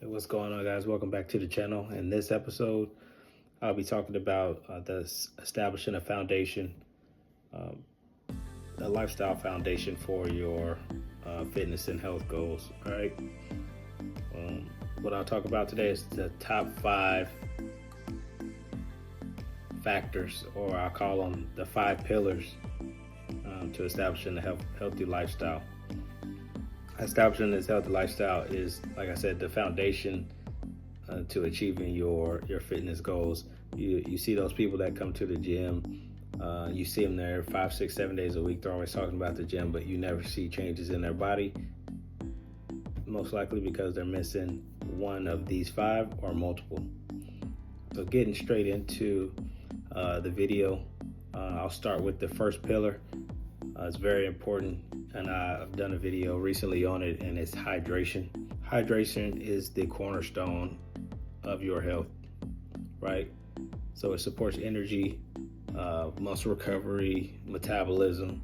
Hey, what's going on, guys? Welcome back to the channel. In this episode, I'll be talking about establishing a foundation, um, a lifestyle foundation for your fitness and health goals. All right. Um, what I'll talk about today is the top 5 factors, or I'll call them the 5 pillars to establishing a healthy lifestyle. Establishing this healthy lifestyle is, like I said, the foundation to achieving your fitness goals. You see those people that come to the gym. You see them there 5, 6, 7 days a week. They're always talking about the gym, but you never see changes in their body. Most likely because they're missing one of these 5 or multiple. So getting straight into the video, I'll start with the first pillar. It's very important, and I've done a video recently on it, and it's hydration. Hydration is the cornerstone of your health, right? So it supports energy, muscle recovery, metabolism,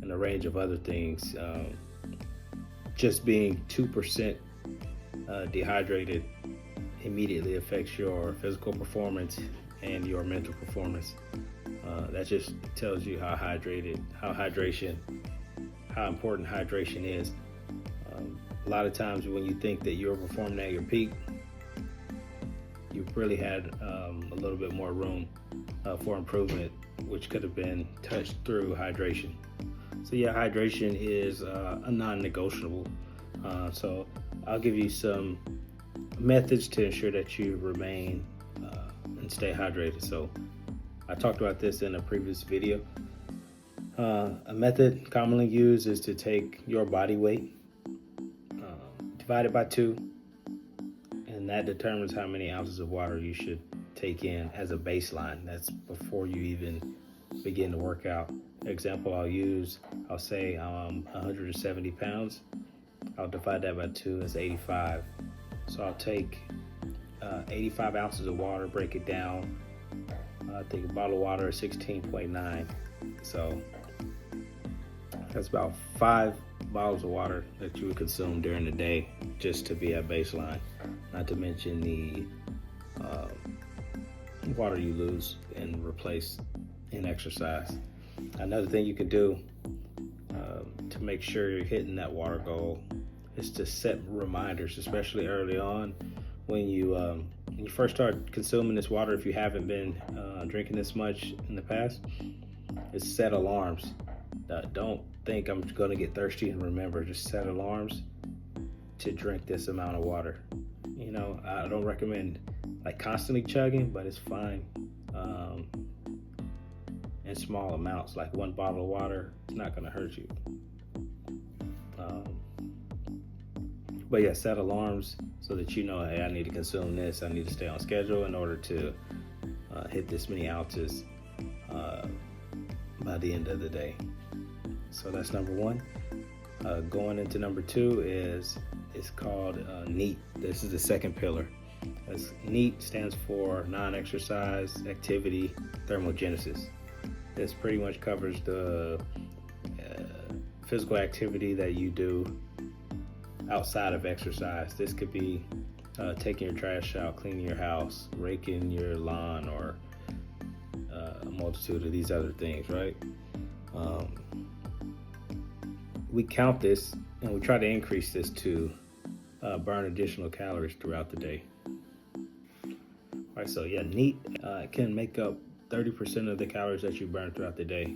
and a range of other things. Just being 2% dehydrated immediately affects your physical performance and your mental performance. That just tells you how important hydration is. A lot of times when you think that you're performing at your peak, you've really had a little bit more room for improvement, which could have been touched through hydration. So yeah, hydration is a non-negotiable. So I'll give you some methods to ensure that you remain and stay hydrated. So I talked about this in a previous video. A method commonly used is to take your body weight, divide it by 2, and that determines how many ounces of water you should take in as a baseline. That's before you even begin to work out. Example I'll say 170 pounds. I'll divide that by 2, it's 85. So I'll take 85 ounces of water, break it down. I think a bottle of water is 16.9. So that's about 5 bottles of water that you would consume during the day just to be at baseline. Not to mention the water you lose and replace in exercise. Another thing you can do to make sure you're hitting that water goal is to set reminders, especially early on when you first start consuming this water. If you haven't been drinking this much in the past, is set alarms. Don't think I'm going to get thirsty, and remember, just set alarms to drink this amount of water. I don't recommend like constantly chugging, but it's fine in small amounts. Like 1 bottle of water, it's not going to hurt you. But yeah, set alarms so that you know, hey, I need to consume this. I need to stay on schedule in order to hit this many ounces by the end of the day. So that's number 1. Going into number 2 it's called NEAT. This is the second pillar. NEAT stands for non-exercise activity thermogenesis. This pretty much covers the physical activity that you do outside of exercise. This could be taking your trash out, cleaning your house, raking your lawn, or a multitude of these other things, right? We count this and we try to increase this to burn additional calories throughout the day. All right, so yeah, NEAT can make up 30% of the calories that you burn throughout the day.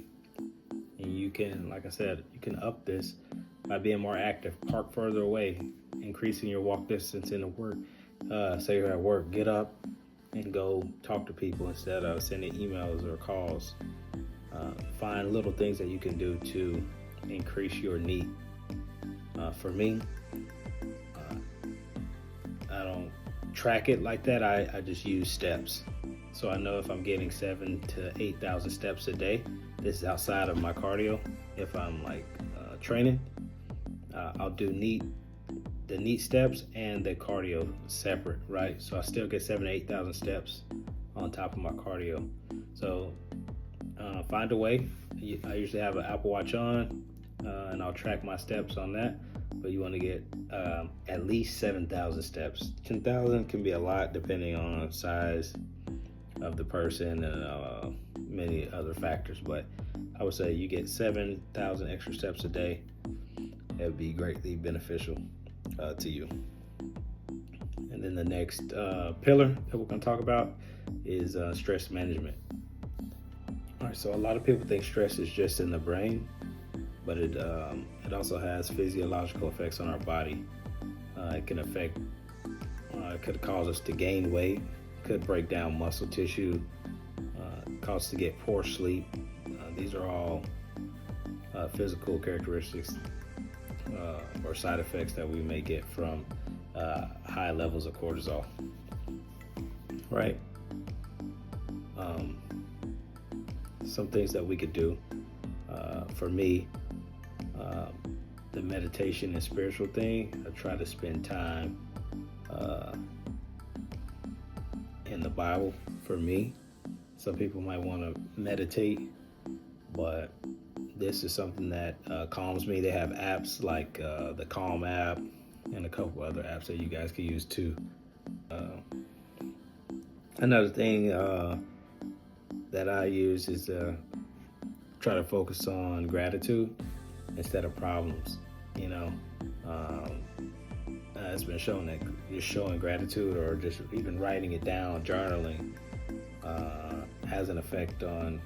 And you can, like I said, you can up this by being more active. Park further away, increasing your walk distance into work. Say you're at work, get up and go talk to people instead of sending emails or calls. Find little things that you can do to increase your NEAT. For me, I don't track it like that. I just use steps. So I know if I'm getting 7,000 to 8,000 steps a day, this is outside of my cardio. If I'm like training, I'll do the NEAT steps and the cardio separate, right? So I still get 7,000 to 8,000 steps on top of my cardio. So find a way. I usually have an Apple Watch on, and I'll track my steps on that. but you want to get at least 7,000 steps. 10,000 can be a lot depending on the size of the person and many other factors, but I would say you get 7,000 extra steps a day. It would be greatly beneficial to you. And then the next pillar that we're going to talk about is stress management. All right, so a lot of people think stress is just in the brain, but it also has physiological effects on our body. It can affect, it could cause us to gain weight, could break down muscle tissue, cause us to get poor sleep. These are all physical characteristics or side effects that we may get from high levels of cortisol, right? Some things that we could do. For me, the meditation and spiritual thing, I try to spend time in the Bible. For me, some people might want to meditate, but this is something that calms me. They have apps like the Calm app and a couple other apps that you guys can use too. Another thing that I use is try to focus on gratitude instead of problems. It's been shown that just showing gratitude or just even writing it down, journaling, has an effect on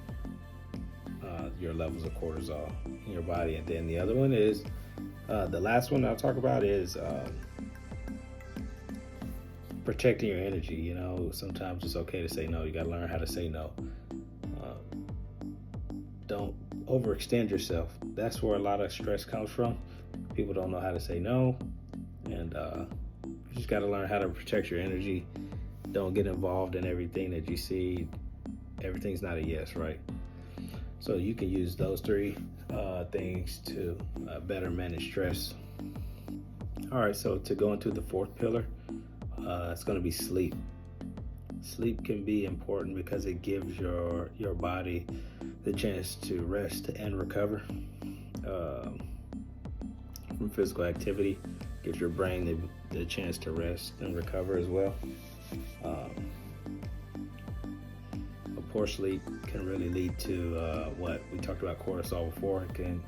your levels of cortisol in your body. And then the other one is, the last one I'll talk about is protecting your energy. Sometimes it's okay to say no. You got to learn how to say no. Don't overextend yourself. That's where a lot of stress comes from. People don't know how to say no, and you just got to learn how to protect your energy. Don't get involved in everything that you see. Everything's not a yes, right? So you can use those three things to better manage stress. All right, so to go into the fourth pillar, it's going to be sleep. Sleep can be important because it gives your body the chance to rest and recover from physical activity. Gives your brain the chance to rest and recover as well. A poor sleep can really lead to what we talked about, cortisol before. It can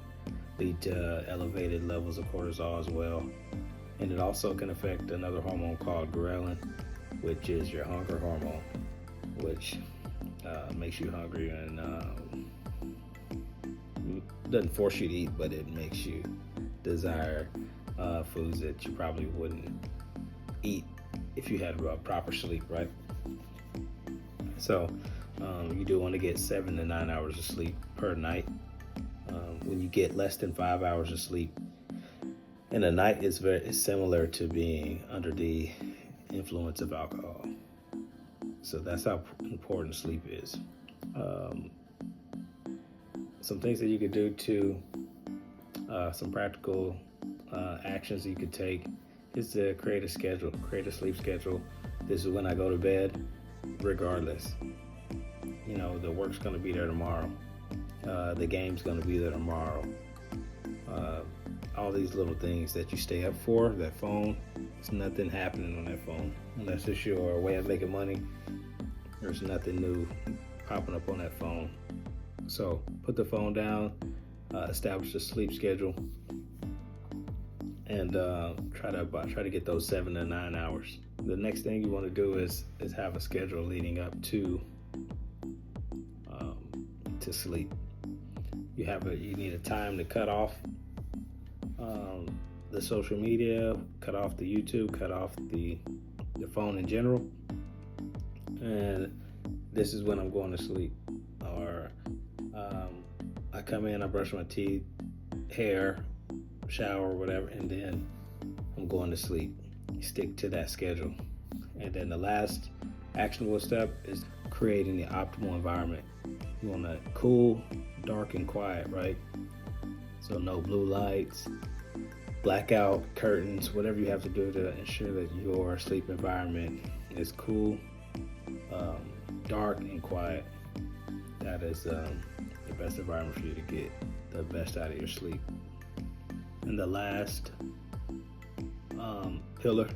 lead to elevated levels of cortisol as well. And it also can affect another hormone called ghrelin, which is your hunger hormone, which makes you hungry and doesn't force you to eat, but it makes you desire foods that you probably wouldn't eat if you had proper sleep, right? So you do want to get 7 to 9 hours of sleep per night. When you get less than 5 hours of sleep in a night, it's similar to being under the influence of alcohol. So that's how important sleep is. Some things that you could do to some practical actions you could take is to create a schedule, create a sleep schedule. This is when I go to bed, regardless. The work's going to be there tomorrow. The game's going to be there tomorrow. All these little things that you stay up for, that phone, there's nothing happening on that phone. Unless it's your way of making money, there's nothing new popping up on that phone. So put the phone down, establish a sleep schedule, and try to get those 7 to 9 hours. The next thing you want to do is have a schedule leading up to sleep. You need a time to cut off the social media, cut off the YouTube, cut off the phone in general, and this is when I'm going to sleep. Or I come in, I brush my teeth, hair, shower, whatever, and then I'm going to sleep. Stick to that schedule. And then the last actionable step is creating the optimal environment. You want to cool, dark, and quiet, right? So no blue lights, blackout curtains, whatever you have to do to ensure that your sleep environment is cool, dark, and quiet. That is the best environment for you to get the best out of your sleep. And the last pillar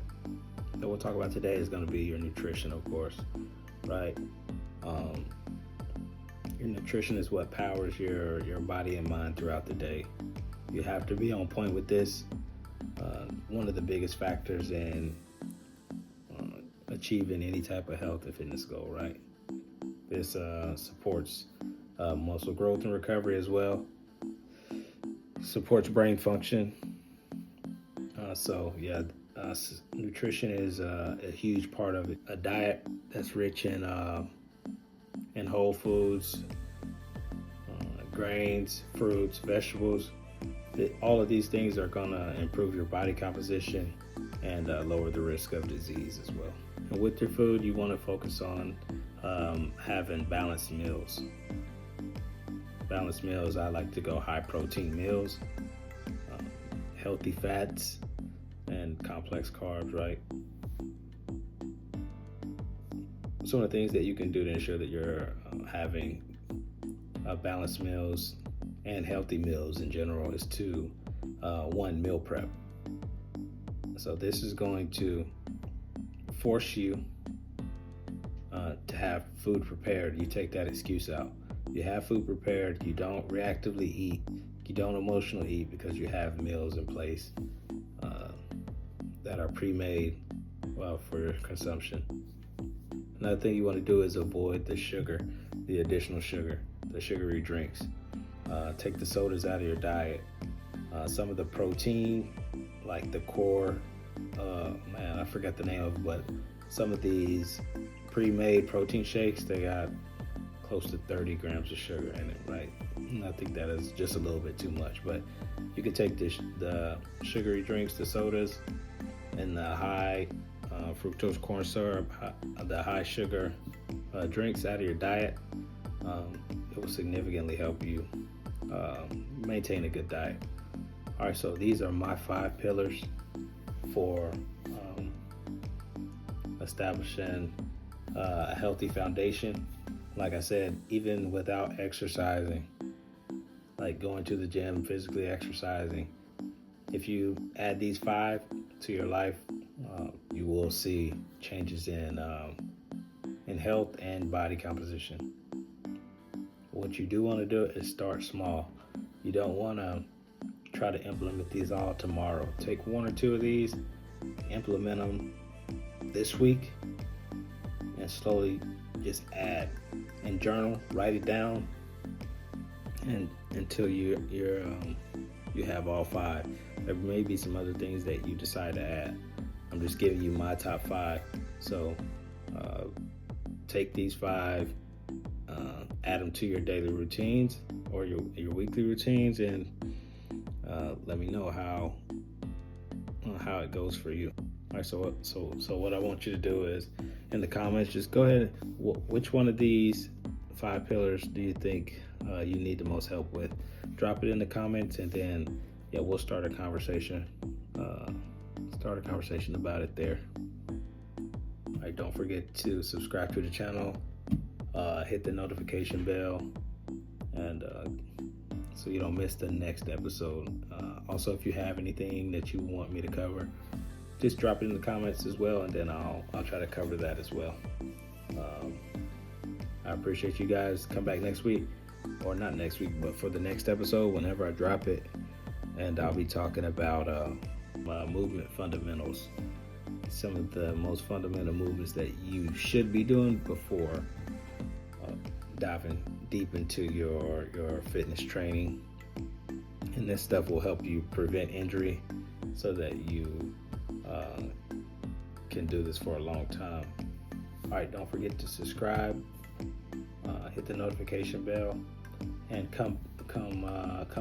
that we'll talk about today is going to be your nutrition, of course, right? Your nutrition is what powers your body and mind throughout the day. You have to be on point with this. One of the biggest factors in achieving any type of health and fitness goal, right? This supports muscle growth and recovery as well. Supports brain function. Nutrition is a huge part of it. A diet that's rich in whole foods, grains, fruits, vegetables. All of these things are going to improve your body composition and lower the risk of disease as well. And with your food, you want to focus on having balanced meals. Balanced meals, I like to go high protein meals, healthy fats, and complex carbs, right? Some of the things that you can do to ensure that you're having balanced meals and healthy meals in general is to meal prep. So this is going to force you to have food prepared. You take that excuse out. You have food prepared. You don't reactively eat. You don't emotionally eat because you have meals in place that are pre-made for consumption. Another thing you want to do is avoid the sugar, the additional sugar, the sugary drinks. Take the sodas out of your diet. Some of the protein, like the core, I forgot the name of it, but some of these pre-made protein shakes, they got close to 30 grams of sugar in it, right? And I think that is just a little bit too much, but you can take the sugary drinks, the sodas, and the high fructose corn syrup, the high sugar drinks out of your diet. It will significantly help you maintain a good diet. All right, so these are my 5 pillars for establishing a healthy foundation. Like I said, even without exercising, like going to the gym, physically exercising, if you add these 5 to your life, you will see changes in health and body composition. What you do want to do is start small. You don't want to try to implement these all tomorrow. Take 1 or 2 of these, implement them this week, and slowly just add and journal, write it down, and until you have all 5. There may be some other things that you decide to add. I'm just giving you my top 5. So take these 5, add them to your daily routines or your weekly routines, and let me know how it goes for you. All right, so what I want you to do is in the comments, just go ahead. Which one of these 5 pillars do you think you need the most help with? Drop it in the comments, and then we'll start a conversation. About it there. All right, don't forget to subscribe to the channel, hit the notification bell, and so you don't miss the next episode. Also, if you have anything that you want me to cover, just drop it in the comments as well, and then I'll try to cover that as well. I appreciate you guys. Come back next week, or not next week, but for the next episode, whenever I drop it, and I'll be talking about movement fundamentals. Some of the most fundamental movements that you should be doing before diving deep into your fitness training. And this stuff will help you prevent injury so that you can do this for a long time. All right, don't forget to subscribe, hit the notification bell, and come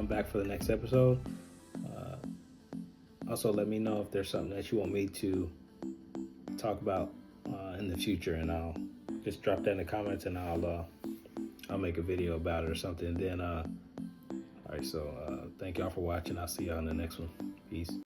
back for the next episode. Also, let me know if there's something that you want me to talk about in the future, and I'll just drop that in the comments, and I'll make a video about it or something. Then all right, so thank y'all for watching. I'll see y'all in the next one. Peace.